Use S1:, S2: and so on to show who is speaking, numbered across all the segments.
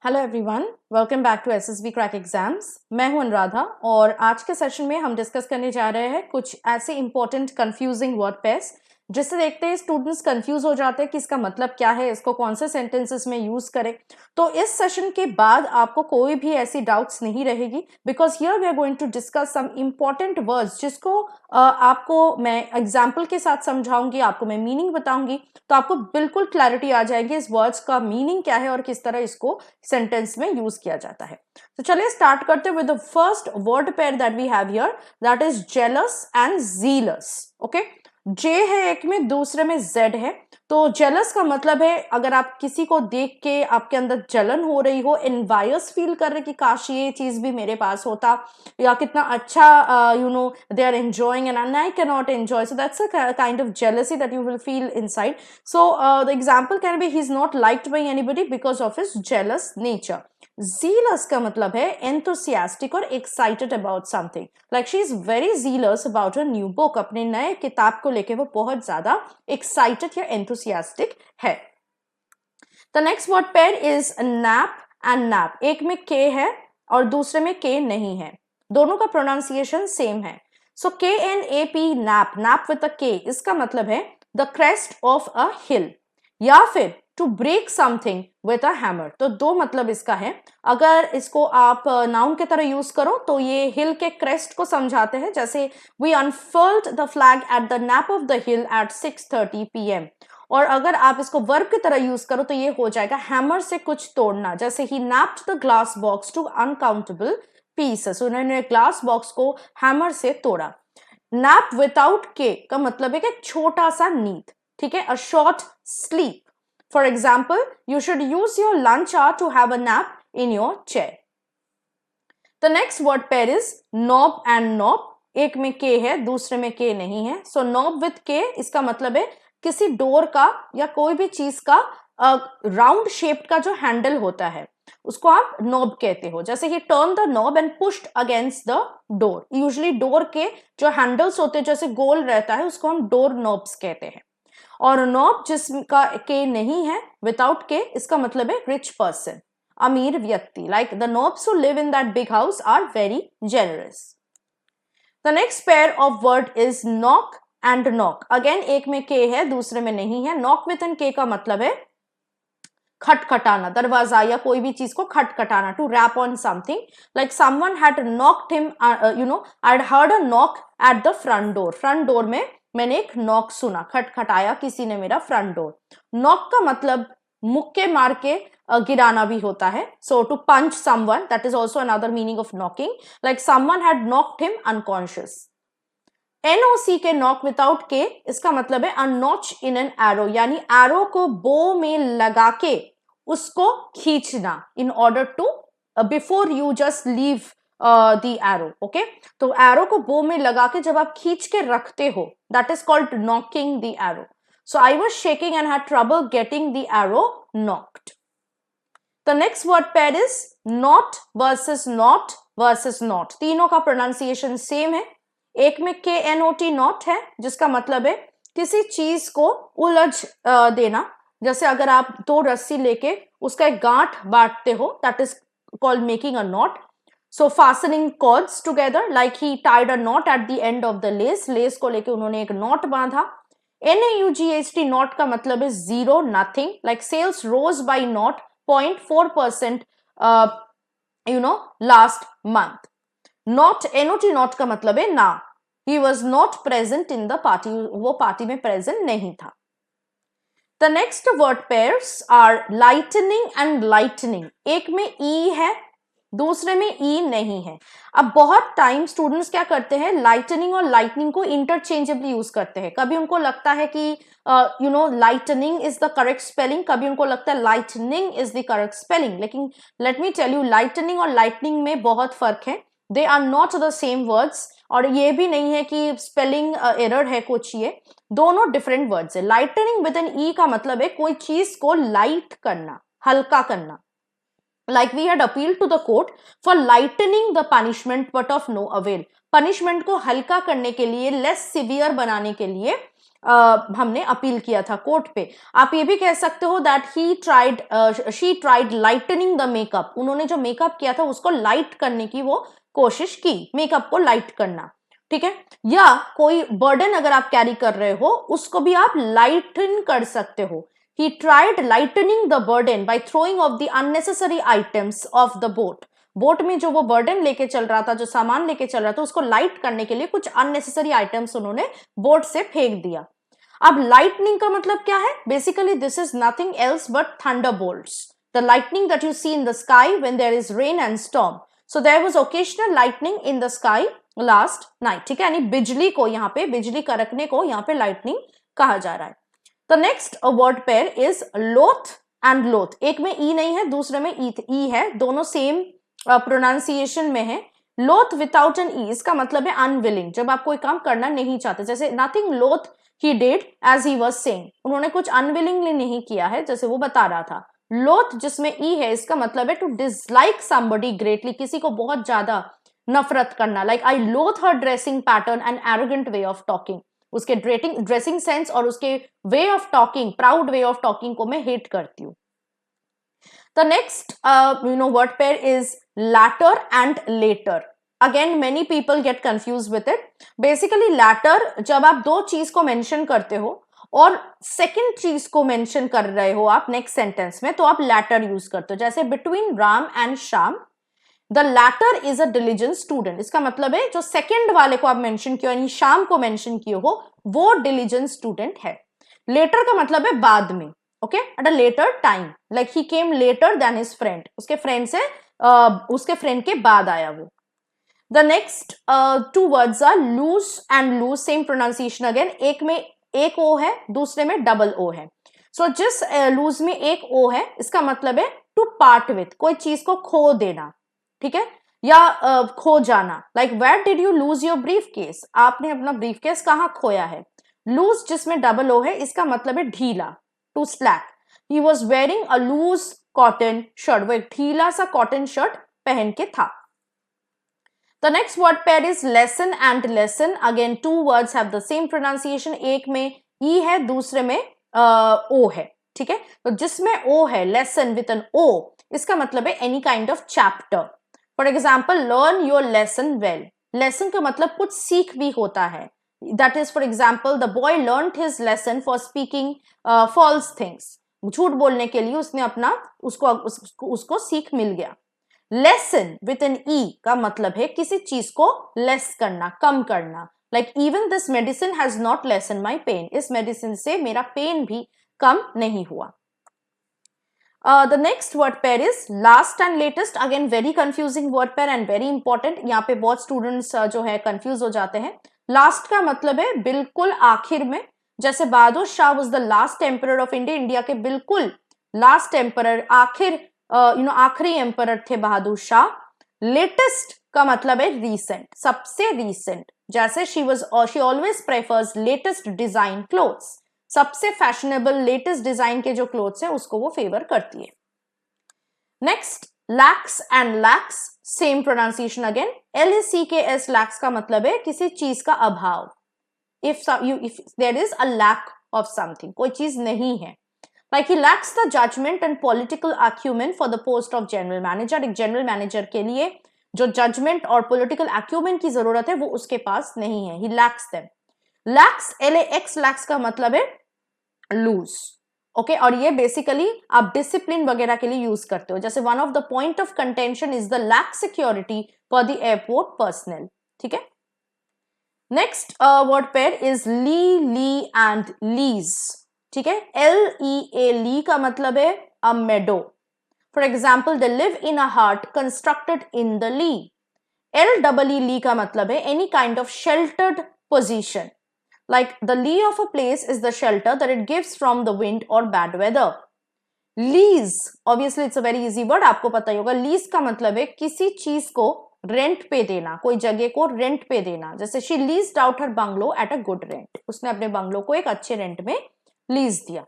S1: Hello everyone, welcome back to SSB crack exams. मैं हूं अनुराधा और आज के सेशन में हम डिस्कस करने जा रहे हैं कुछ ऐसे इंपॉर्टेंट कंफ्यूजिंग वर्ड पेयर्स जिससे देखते हैं स्टूडेंट्स कंफ्यूज हो जाते हैं कि इसका मतलब क्या है, इसको कौन से सेंटेंसेस में यूज करें। तो इस सेशन के बाद आपको कोई भी ऐसी डाउट्स नहीं रहेगी because here we are going to discuss some important words जिसको आपको मैं एग्जाम्पल के साथ समझाऊंगी, आपको मैं मीनिंग बताऊंगी, तो आपको बिल्कुल क्लैरिटी आ जाएगी इस वर्ड्स का मीनिंग क्या है और किस तरह इसको सेंटेंस में यूज किया जाता है। तो चलिए स्टार्ट करते हैं with the first word pair that we have here, that is jealous and zealous. Okay, J है एक में, दूसरे में जेड है। तो जेलस का मतलब है अगर आप किसी को देख के आपके अंदर जलन हो रही हो, एनवायस फील कर रहे कि काश ये चीज भी मेरे पास होता, या कितना अच्छा they are enjoying and I can not enjoy, so that's a kind of jealousy that you will feel inside. So the example can be he's not liked by anybody because of his jealous nature. Zealous का मतलब है enthusiastic और excited about something. Like she is very zealous about her new book. अपने नए किताब को लेके वो बहुत ज्यादा excited या enthusiastic है. The next word pair is nap and nap. एक में K है और दूसरे में K नहीं है. दोनों का pronunciation same है. So KNAP nap, nap with a K, इसका मतलब है the crest of a hill या फिर to break something with a hammer. तो दो मतलब इसका है. अगर इसको आप नाउन के तरह यूज करो तो ये हिल के क्रेस्ट को समझाते हैं, जैसे we unfurled the flag at the nap of the hill at 6:30 PM. और अगर आप इसको वर्ब की तरह यूज करो तो ये हो जाएगा हैमर से कुछ तोड़ना, जैसे ही napped the glass box to uncountable pieces. उन्होंने ग्लास बॉक्स को हैमर से तोड़ा. नैप विदाउट के का मतलब है कि छोटा सा नींद, ठीक है, a short sleep. For example, you should use your lunch hour to have a nap in your chair. The next word pair is nob and knob. एक में के है, दूसरे में के नहीं है. सो नॉब विथ के, इसका मतलब है किसी डोर का या कोई भी चीज का राउंड शेप का जो हैंडल होता है उसको आप नॉब कहते हो. जैसे ही turn the knob and pushed against the door. Usually door के जो हैंडल्स होते हैं जैसे गोल रहता है उसको हम डोर नॉब्स कहते हैं. और नॉब जिसका के नहीं है, विदाउट के, इसका मतलब है रिच पर्सन, अमीर व्यक्ति. Like the nobs who live in that big house are very generous. The next pair of word is knot and naught. Again एक में के है, दूसरे में नहीं है. नॉक विद एन के का मतलब है खटखटाना, दरवाजा या कोई भी चीज को खटखटाना. To rap on something. Like someone had knocked him, I had heard a knock at the front door. Front door में मैंने एक नॉक सुना, खटखटाया किसी ने मेरा फ्रंट डोर. नॉक का मतलब मुक्के मार के गिराना भी होता है. So to punch someone, that is also another meaning of knocking. Like someone had knocked him unconscious. NOC K knock without K, इसका मतलब है a notch in an arrow, यानी एरो को बो में लगा के उसको खींचना in order to before you just leave the arrow. Okay, तो एरो को बो में लगा के जब आप खींच के रखते हो, that is called knocking the arrow. So I was shaking and had trouble getting the arrow knocked. The next word pair is not versus not versus not. तीनों का प्रोनाउंसिएशन सेम है. एक में के एन ओ टी नॉट है, जिसका मतलब है किसी चीज को उलझ देना. जैसे अगर आप दो रस्सी लेके उसका एक गांठ बांटते हो, that is called making a knot. So fastening cords together, like he tied a knot at the end of the lace. Lace को लेके उन्होंने एक नॉट बांधा. NAUGHT नॉट का मतलब है zero, nothing. Like sales rose by naught 0.4% last month. Naught, NOT naught का मतलब है ना. He was not present in the party. वो पार्टी में प्रेजेंट नहीं था. The next word pairs are lightning and lightning. एक में E है, दूसरे में E नहीं है. अब बहुत टाइम स्टूडेंट्स क्या करते हैं, लाइटनिंग और लाइटनिंग को इंटरचेंजेबली यूज करते हैं. कभी उनको लगता है कि lightning is the correct spelling, कभी उनको लगता है lightning is the correct spelling. लेकिन let me tell you, lightning और लाइटनिंग में बहुत फर्क है. They are not the same words. और ये भी नहीं है कि स्पेलिंग एरर है कुछ, ये दोनों डिफरेंट वर्ड्स है. लाइटनिंग विद एन ई का मतलब है कोई चीज को लाइट करना, हल्का करना. Like we had appealed to the court for lightening the punishment but of no avail. Punishment को हल्का करने के लिए, लेस सिवियर बनाने के लिए हमने अपील किया था कोर्ट पे। आप ये भी कह सकते हो that she tried lightning the makeup, उन्होंने जो मेकअप किया था उसको लाइट करने की वो कोशिश की, मेकअप को लाइट करना, ठीक है। या कोई बर्डन अगर आप कैरी कर रहे हो उसको भी आप लाइटन कर सकते हो। He tried lightning the burden bye throwing of the unnecessary items of the boat, boat में जो वो बर्डन लेके चल रहा था, जो सामान लेके चल रहा था, उसको लाइट करने के लिए कुछ अननेसेसरी आइटम्स उन्होंने बोट से फेंक दिया। अब लाइटनिंग का मतलब क्या है? Basically this is nothing else but thunderbolts, the lightning that you see in the sky when there is rain and storm. So there was occasional lightning in the sky last night, ठीक है, यानी बिजली को, यहाँ पे बिजली कड़कने को यहाँ पे लाइटनिंग कहा जा रहा है। The next word pair is लोथ एंड लोथ, एक में ई नहीं है, दूसरे में ई है, दोनों सेम प्रोनाउंसिएशन में है। लोथ विदाउट एन ई, इसका मतलब है अनविलिंग, जब आप कोई काम करना नहीं चाहते, जैसे nothing loath he did as he was saying, उन्होंने कुछ अनविलिंगली नहीं किया है, जैसे वो बता रहा था। लोथ जिसमें ई है, इसका मतलब है टू डिसलाइक समबडी ग्रेटली, किसी को बहुत ज्यादा नफरत करना, like I loathe her dressing pattern and arrogant way of talking, उसके ड्रेसिंग सेंस और उसके way of talking, proud way of talking को मैं हेट करती हूँ। The next word pair is latter and later. Again many people get confused with it. Basically latter जब आप दो चीज को मेंशन करते हो और सेकंड चीज को मेंशन कर रहे हो आप नेक्स्ट सेंटेंस में, तो आप latter यूज करते हो। जैसे between Ram and Shyam, the latter is a diligent student, इसका मतलब है जो सेकंड वाले को आप मेंशन किया, यानी शाम को मेंशन किए हो, वो डिलिजेंट स्टूडेंट है। लेटर का मतलब है बाद में, okay, at a later time, like he came later than his friend, उसके फ्रेंड से उसके फ्रेंड के बाद आया वो। The next two words are lose and loose, same pronunciation again, एक में एक ओ है, दूसरे में डबल ओ है। सो जिस लूज में एक ओ है, इसका मतलब है टू पार्ट विथ, कोई चीज को खो देना, ठीक है, या खो जाना, like where did you lose your briefcase, आपने अपना ब्रीफ केस कहाँ खोया है। लूज जिसमें डबल ओ है, इसका मतलब है ढीला, too slack, he was wearing a loose cotton shirt, वो एक ढीला सा कॉटन शर्ट पहन के था। The next word pair is lesson and lessen, again two words have the same pronunciation, एक में ई है, दूसरे में ओ है, ठीक है। तो जिसमें ओ है, लेसन विद एन ओ, इसका मतलब है any kind of chapter. For example learn your lesson well, lesson का मतलब कुछ सीख भी होता है, that is for example the boy learn his lesson for speaking false things, झूठ बोलने के लिए उसने अपना उसको सीख मिल गया। लेसन विद एन ई का मतलब है किसी चीज को लेस करना, कम करना, like even this medicine has not lessen my pain, इस मेडिसिन से मेरा पेन भी कम नहीं हुआ। The next word pair is last and latest, again very confusing word pair and very important, यहाँ पे बहुत students जो है confuse हो जाते हैं। last का मतलब है बिल्कुल आखिर में, जैसे Bahadur Shah was the last emperor of India, India के बिल्कुल last emperor, आखिर आखिरी emperor थे बहादुर शाह। latest का मतलब है recent, सबसे recent, जैसे she always prefers latest design clothes, सबसे फैशनेबल लेटेस्ट डिजाइन के जो क्लोथ्स हैं उसको वो फेवर करती है। Next lax and lacks, same pronunciation again, LACKS, lacks का मतलब है किसी चीज का अभाव, if there is a lack of something, कोई चीज नहीं है, like he lacks the judgement and political acumen for the post of general manager, एक जनरल मैनेजर के लिए जो जजमेंट और पॉलिटिकल एक्यूमेंट की जरूरत है वो उसके पास नहीं है, ही लैक्स देम। लैक्स LAX, लैक्स का मतलब है लूज, ओके, और ये बेसिकली आप डिसिप्लिन वगैरह के लिए यूज करते हो, जैसे one of the point of contention is the lack security for the airport personnel, ठीक है। Next word pair is lee and lees, ठीक है। LEA, ली का मतलब है a meadow, for example they live in a hut constructed in the lee. LEE, lee का मतलब है any kind of sheltered position, like the lee of a place is the shelter that it gives from the wind or bad weather. Lease, obviously it's a very easy word, आपको पता ही होगा। Lease का मतलब है किसी चीज को rent पे देना, कोई जगह को रेंट पे देना, जैसे she leased out her bungalow at a good rent, उसने अपने बंगलो को एक अच्छे रेंट में लीज दिया।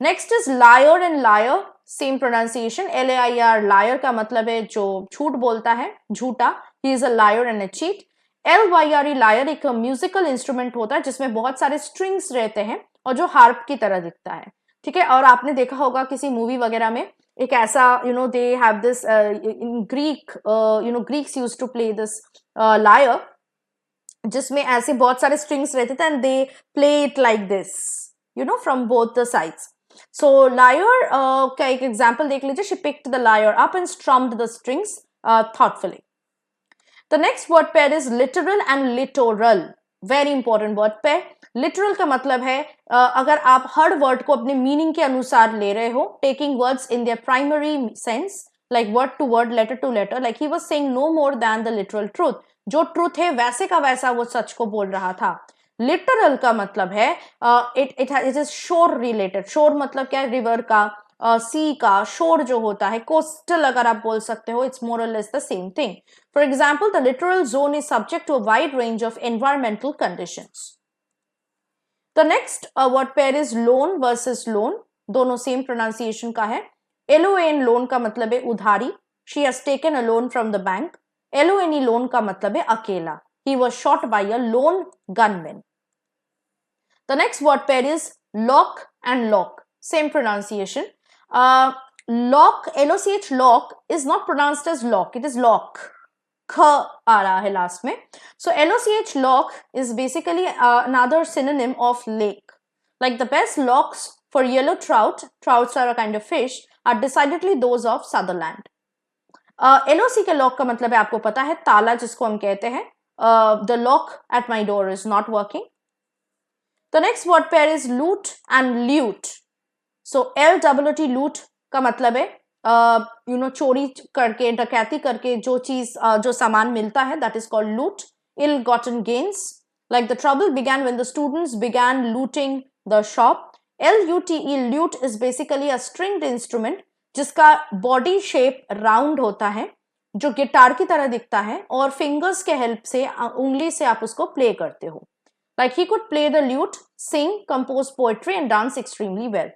S1: Next is liar and lyre, same pronunciation, LAIR, liar का मतलब है जो झूठ बोलता है, झूठा, he is a liar and a cheat। Lyre, lyre एक म्यूजिकल इंस्ट्रूमेंट होता है जिसमें बहुत सारे स्ट्रिंग्स रहते हैं और जो हार्प की तरह दिखता है, ठीक है। और आपने देखा होगा किसी मूवी वगैरह में एक ऐसा they have this in Greek Greeks used to play this lyre, जिसमें ऐसे बहुत सारे स्ट्रिंग्स रहते थे and they play it like this from both the sides. So lyre का एक एग्जाम्पल देख लीजिए. She picked the lyre up and strummed the strings thoughtfully. The next word pair is literal and littoral. Very important word pair. Literal का मतलब है अगर आप हर word को अपने मीनिंग के अनुसार ले रहे हो, taking words in their primary sense, like word to word, letter to letter, like he was saying no more than the literal truth. जो ट्रूथ है वैसे का वैसा वो सच को बोल रहा था. लिटरल का मतलब है इट इज शोर रिलेटेड. शोर मतलब क्या है? रिवर का, सी का. शोर जो होता है, कोस्टल अगर आप बोल सकते हो, it's more or less the same thing. For example, the littoral zone is subject to a wide range of environmental conditions. The next word pair is loan versus lone. दोनों सेम प्रोनाउंसिएशन का है. LOAN loan का मतलब है उधारी. She has taken a loan from the bank. LONE lone का मतलब है अकेला. He was shot by a lone gunman. The next word pair is lock and lock. Same pronunciation. Lock, LOCH lock is not pronounced as lock. It is lock. ख आ रहा है last में. So LOCH lock is basically another synonym of lake. Like the best locks for yellow trout, trouts are a kind of fish, are decidedly those of Sutherland. LOC के lock का मतलब है आपको पता है ताला जिसको हम कहते हैं. The lock at my door is not working. The next word pair is loot and loot. So LOOT loot का मतलब है चोरी करके, डकैती करके जो चीज जो सामान मिलता है, that is called loot. Ill-gotten gains. Like the trouble began when the students began looting the shop. LUTE loot is basically a stringed instrument जिसका बॉडी शेप राउंड होता है, जो गिटार की तरह दिखता है और फिंगर्स के हेल्प से, उंगली से आप उसको प्ले करते हो. Like he could play the lute, sing, compose poetry and dance extremely well.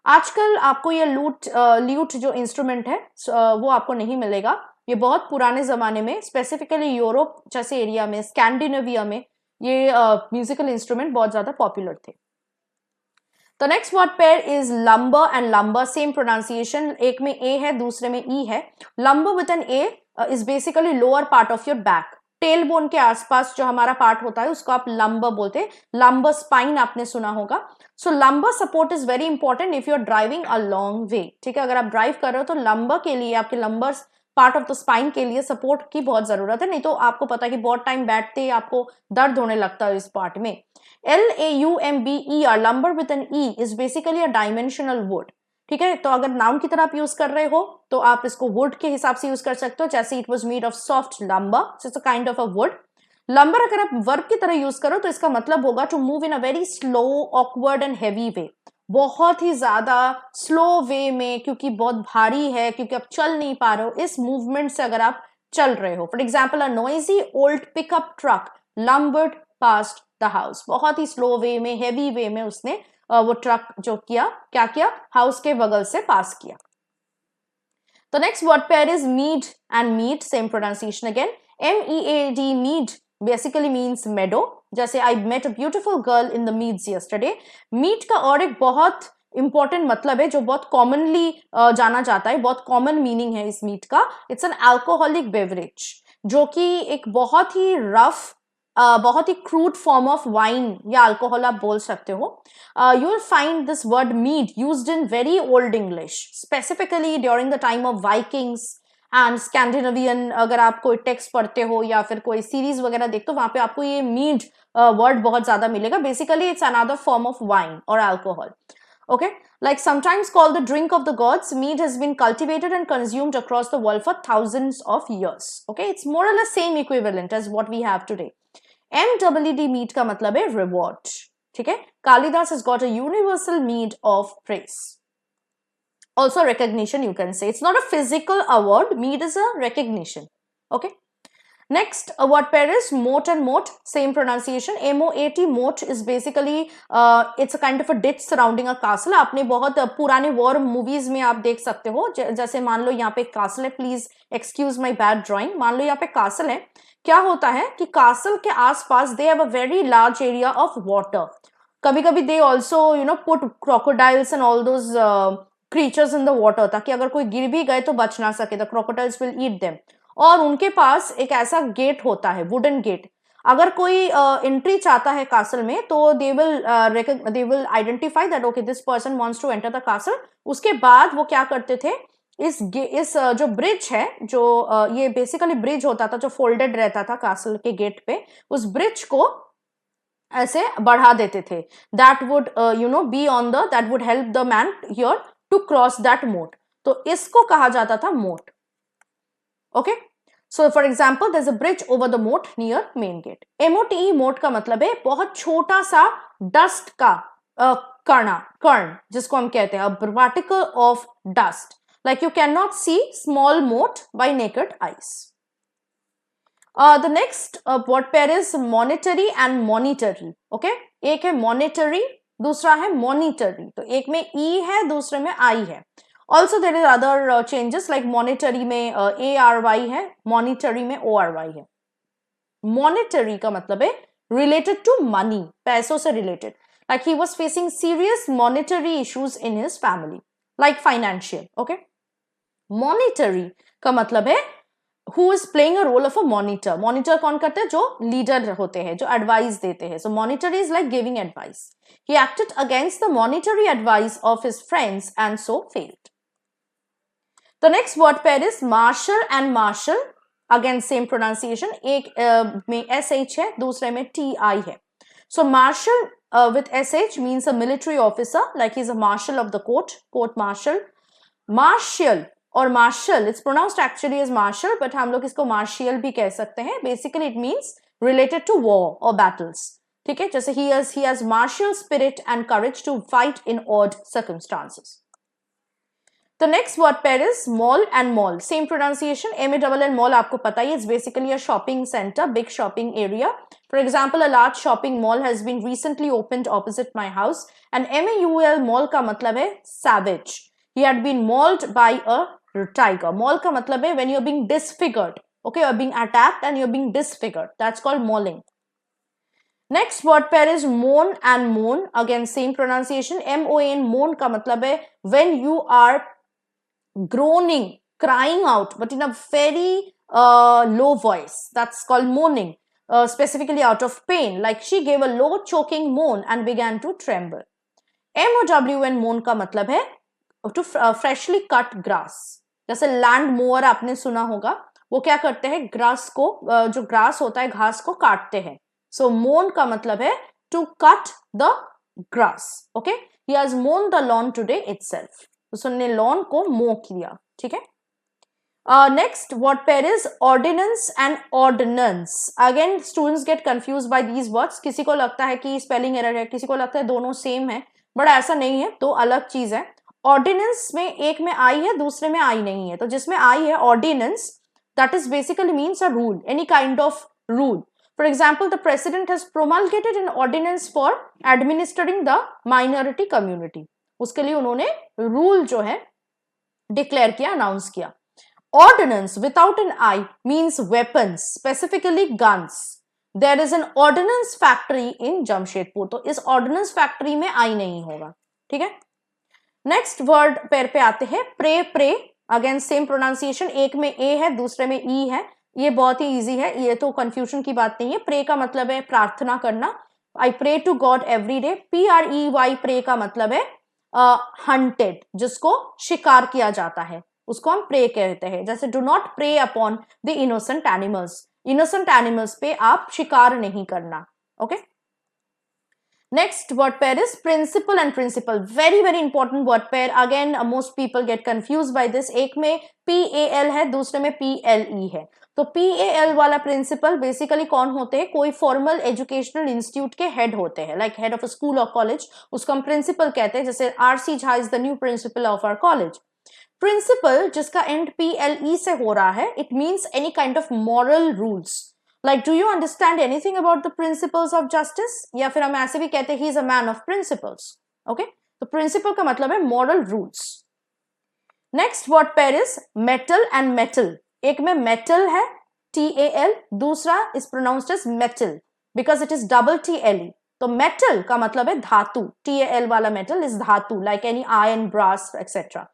S1: आजकल आपको ये ल्यूट जो इंस्ट्रूमेंट है वो आपको नहीं मिलेगा. ये बहुत पुराने जमाने में, स्पेसिफिकली यूरोप जैसे एरिया में, स्कैंडिनेविया में ये म्यूजिकल इंस्ट्रूमेंट बहुत ज्यादा पॉपुलर थे. The next word pair is lumber and lumber. Same pronunciation. एक में A है, दूसरे में E है. Lumber with an A is basically lower part of your back. Tailbone के आसपास जो हमारा पार्ट होता है उसको आप lumbar बोलते हैं. Lumbar spine आपने सुना होगा. So lumbar support is very important if you are driving a long way. ठीक है, अगर आप ड्राइव कर रहे हो तो lumbar के लिए, आपके lumbar part of the spine के लिए सपोर्ट की बहुत जरूरत है. नहीं तो आपको पता है कि बहुत टाइम बैठते ही आपको दर्द होने लगता है इस पार्ट में. LAUMBER, lumber with an E, is basically a dimensional wood. ठीक है, तो अगर नाउन की तरह आप यूज कर रहे हो तो आप इसको वुड के हिसाब से यूज कर सकते हो. जैसे it was made of soft lumbar, it's a kind of a would. Lumbar अगर आप वर्ब की तरह यूज करो तो इसका मतलब होगा to move in a very slow, awkward and heavy way. बहुत ही ज्यादा स्लो वे में, क्योंकि बहुत भारी है, क्योंकि आप चल नहीं पा रहे हो, इस मूवमेंट से अगर आप चल रहे हो. For example, a noisy old pickup truck lumbered past the house. बहुत ही स्लो वे में, हैवी वे में उसने वो ट्रक जो किया, क्या किया, हाउस के बगल से पास किया. The next word pair is mead and mead. Same pronunciation again. MEAD, mead basically means meadow. जैसे I met a beautiful girl in the meads yesterday. mead का और एक बहुत इंपॉर्टेंट मतलब है जो बहुत कॉमनली जाना जाता है, बहुत कॉमन मीनिंग है इस मीट का. इट्स एन अल्कोहलिक बेवरेज, जो कि एक बहुत ही रफ, बहुत ही क्रूड फॉर्म ऑफ वाइन या अल्कोहल आप बोल सकते हो. You will find this word mead used in very old English, specifically during the time of Vikings and Scandinavian. अगर आप कोई टेक्स्ट पढ़ते हो या फिर कोई सीरीज वगैरह देखते हो, वहां पे आपको ये मीड वर्ड बहुत ज्यादा मिलेगा. Basically it's another form of wine और alcohol. Okay, like sometimes called the drink of the gods, mead has been cultivated and consumed across the world for thousands of years. Okay, it's more or less same equivalent as what we have today. MWD mead का मतलब है reward. ठीक है, Kalidas has got a universal meed of praise. Also recognition, you can say. It's not a physical award. Mead is a recognition. Okay. Next, what pair is moat and moat, same pronunciation, MOAT. Moat is basically it's a kind of a ditch surrounding a castle. आपने बहुत पुराने war movies में आप देख सकते हो, जैसे मान लो यहाँ पे कासल है, please excuse my bad drawing, मान लो यहाँ पे कासल है, क्या होता है कि कासल के आसपास they have a very large area of water. कभी कभी they also put crocodiles and all those creatures in the water, ताकि अगर कोई गिर भी गए तो बच ना सके, the crocodiles will eat them. और उनके पास एक ऐसा गेट होता है, वुडन गेट. अगर कोई एंट्री चाहता है कासल में तो they will identify that okay this person wants to enter the castle. उसके बाद वो क्या करते थे, इस जो ब्रिज है, जो ये बेसिकली ब्रिज होता था जो फोल्डेड रहता था कासल के गेट पे, उस ब्रिज को ऐसे बढ़ा देते थे. That would be on the that would help the man here to cross that moat. तो इसको कहा जाता था moat. Okay, so for example there is a bridge over the moat near main gate. MOTE mote का मतलब है बहुत छोटा सा डस्ट का कर्ण, जिसको हम कहते हैं particle of dust, like you can not see small mote by naked eyes. The next word pair is monetary and monetary. Okay, एक है मॉनिटरी, दूसरा है मॉनिटरी. तो एक में ई है, दूसरे में आई है. Also there is other changes, like monetary में ARY है, मॉनिटरी में ORY है. मॉनिटरी का मतलब है रिलेटेड टू मनी, पैसों से related, like he was facing serious monetary issues in his family, like financial. Okay, monetary का मतलब है who is playing a role of a monitor. Monitor कौन करते हैं, जो लीडर होते हैं, जो एडवाइस देते हैं. So monitor is like giving advice. He acted against the monetary advice of his friends and so failed. The next word pair is marshal and marshal. Again same pronunciation. एक में SH है, दूसरे में TI है. So marshal with SH means a military officer, like he's a marshal of the court, court marshal. Martial और marshal, it's pronounced actually as marshal, but हम लोग इसको martial भी कह सकते हैं. Basically it means related to war or battles. ठीक है, जैसे he has martial spirit and courage to fight in odd circumstances. The next word pair is mall and mall. Same pronunciation. MALL mall आपको पता ही, it's basically a shopping center, big shopping area. For example, a large shopping mall has been recently opened opposite my house. And MAUL mall का मतलब है savage. He had been mauled by a tiger. Maul का मतलब है when you're being disfigured. Okay, you're being attacked and you're being disfigured. That's called mauling. Next word pair is moan and moan. Again, same pronunciation. MON, moan का मतलब है when you are groaning, crying out, but in a very low voice. That's called moaning. Specifically out of pain. Like she gave a low choking moan and began to tremble. MOWN, moan का मतलब है to freshly cut grass. जैसे land mower आपने सुना होगा, वो क्या करते हैं, ग्रास को, जो ग्रास होता है घास को काटते हैं. सो मोन का मतलब है to cut the grass. Okay, he has mown the lawn today itself. उसने लॉन को मो किया. ठीक है. Next word pair is ordinance and ordnance. Again students get confuse by these words. किसी को लगता है कि स्पेलिंग एरर है, किसी को लगता है दोनों सेम है, बट ऐसा नहीं है, दो अलग चीज है. ऑर्डिनेंस में एक में आई है, दूसरे में आई नहीं है. तो जिसमें आई है ordinance, that is basically means a rule, any kind of rule. For example, the president has promulgated an ordinance for administering the minority community. उसके लिए उन्होंने रूल जो है डिक्लेयर किया, अनाउंस किया. Ordnance without an I means weapons, specifically guns. There is an ordnance factory in Jamshedpur. तो इस ordnance factory में आई नहीं होगा. ठीक है. नेक्स्ट वर्ड पेयर पे आते हैं pray. Prey again same pronunciation. एक में ए है, दूसरे में ई है. ये बहुत ही इजी है, ये तो कंफ्यूजन की बात नहीं है. प्रे का मतलब है प्रार्थना करना. I pray to God every day. PREY prey का मतलब है हंटेड, जिसको शिकार किया जाता है, उसको हम प्रे कहते हैं. जैसे do not prey upon the innocent animals. Innocent animals पे आप शिकार नहीं करना. Okay. Next word pair is principal and principal. Very very important word pair. Again most people get confused by this. एक में PAL है, दूसरे में PLE है. तो PAL वाला प्रिंसिपल बेसिकली कौन होते हैं, कोई फॉर्मल एजुकेशनल इंस्टीट्यूट के हेड होते हैं, like head of a school और कॉलेज, उसको हम प्रिंसिपल कहते हैं. जैसे RC Jha is the new principal of our college. Principal जिसका एंड PLE से हो रहा है, it means any kind of moral rules. Like do you understand anything about the principles of justice, या फिर हम ऐसे भी कहते हैं he is a man of principles. Okay, तो प्रिंसिपल का मतलब है moral rules. Next word pair is metal and mettle. एक में मेटल है TAL, दूसरा is pronounced as mettle because it is double TLE। तो मेटल का मतलब है धातु, TAL वाला मेटल इज धातु, like any iron, brass etcetera.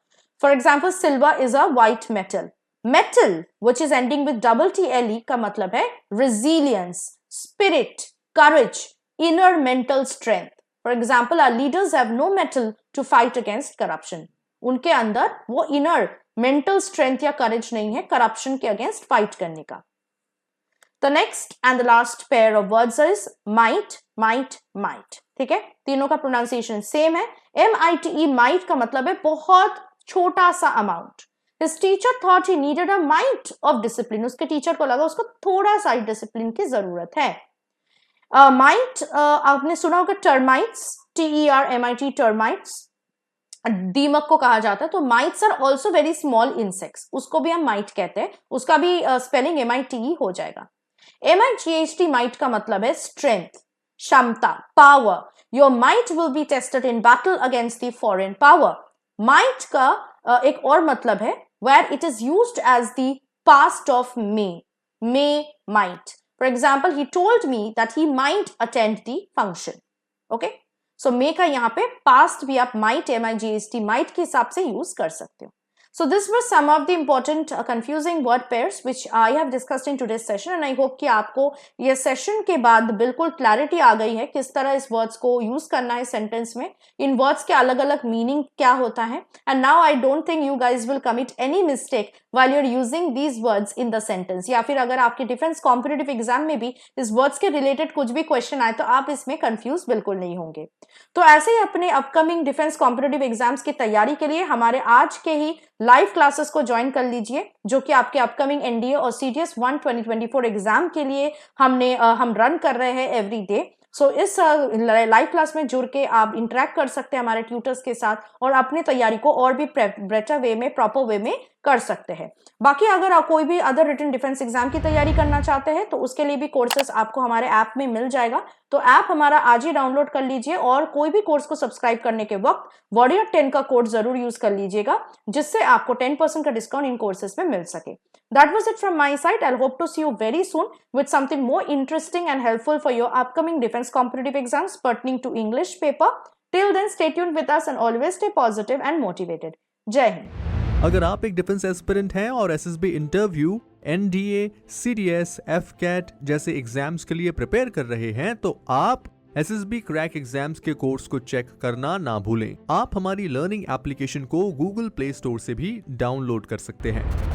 S1: For example silver is a white metal. Mettle which is ending with double TLE का मतलब है resilience, spirit, courage, inner mental strength. For example, our leaders have no metal to fight against corruption. उनके अंदर वो inner mental strength या courage नहीं है corruption के against fight करने का। The next and the last pair of words is might, might, might. ठीक है, तीनों का pronunciation same है। MITE, might का मतलब है बहुत छोटा सा amount. His teacher thought he needed a mite of discipline. उसके टीचर को लगा उसको थोड़ा सा डिसिप्लिन की जरूरत है। माइट आपने सुना होगा टर्माइट्स, TERMIT, टर्माइट्स दीमक को कहा जाता है। तो mites are also very small insects, उसको भी हम माइट कहते हैं, उसका भी स्पेलिंग MITE हो जाएगा। MIGHT माइट का मतलब है स्ट्रेंथ, क्षमता, power. Your might will be tested in battle against the foreign power. Might का एक और मतलब है where it is used as the past of may, might. For example, he told me that he might attend the function. Okay? So may का यहाँ पे past भी आप might, MIGHT, might के हिसाब से use कर सकते हो। So this was some of the important confusing word pairs which I have discussed in today's session and I hope कि आपको ये session के बाद बिल्कुल clarity आ गई है किस तरह इस words को use करना है sentence में, इन words के अलग अलग meaning क्या होता है। And now I don't think you guys will commit any mistake while you're using these words in the sentence, या फिर अगर आपके defense competitive exam में भी इस words के related कुछ भी question आए तो आप इसमें confused बिल्कुल नहीं होंगे। तो ऐसे ही अपने upcoming defense competitive exams की तैयारी के लिए हमारे आज के ही लाइव क्लासेस को ज्वाइन कर लीजिए, जो कि आपके अपकमिंग NDA और CGS 1 2024 एग्जाम के लिए हम रन कर रहे हैं एवरी डे। सो इस लाइव क्लास में जुड़ के आप इंटरेक्ट कर सकते हैं हमारे ट्यूटर्स के साथ और अपनी तैयारी को और भी बेटर वे में, प्रॉपर वे में कर सकते हैं। बाकी अगर आप कोई भी अदर रिटन डिफेंस एग्जाम की तैयारी करना चाहते हैं तो उसके लिए भी कोर्सेस आपको हमारे ऐप में मिल जाएगा। तो ऐप हमारा आज ही डाउनलोड कर लीजिए और कोई भी कोर्स को सब्सक्राइब करने के वक्त वॉरियर 10 का कोड जरूर यूज कर लीजिएगा, जिससे आपको 10% का डिस्काउंट इन कोर्सेस में मिल सके। That was it from my side. I'll hope to see you very soon with something more interesting and helpful for your upcoming defense competitive exams pertaining to English paper. Till then, stay tuned with us and always stay positive and motivated. जय हिंद।
S2: अगर आप एक defence aspirant हैं और SSB interview, NDA, CDS, FCAT जैसे exams के लिए prepare कर रहे हैं तो आप SSB क्रैक एग्जाम्स के कोर्स को चेक करना ना भूलें। आप हमारी लर्निंग एप्लीकेशन को Google Play Store से भी डाउनलोड कर सकते हैं।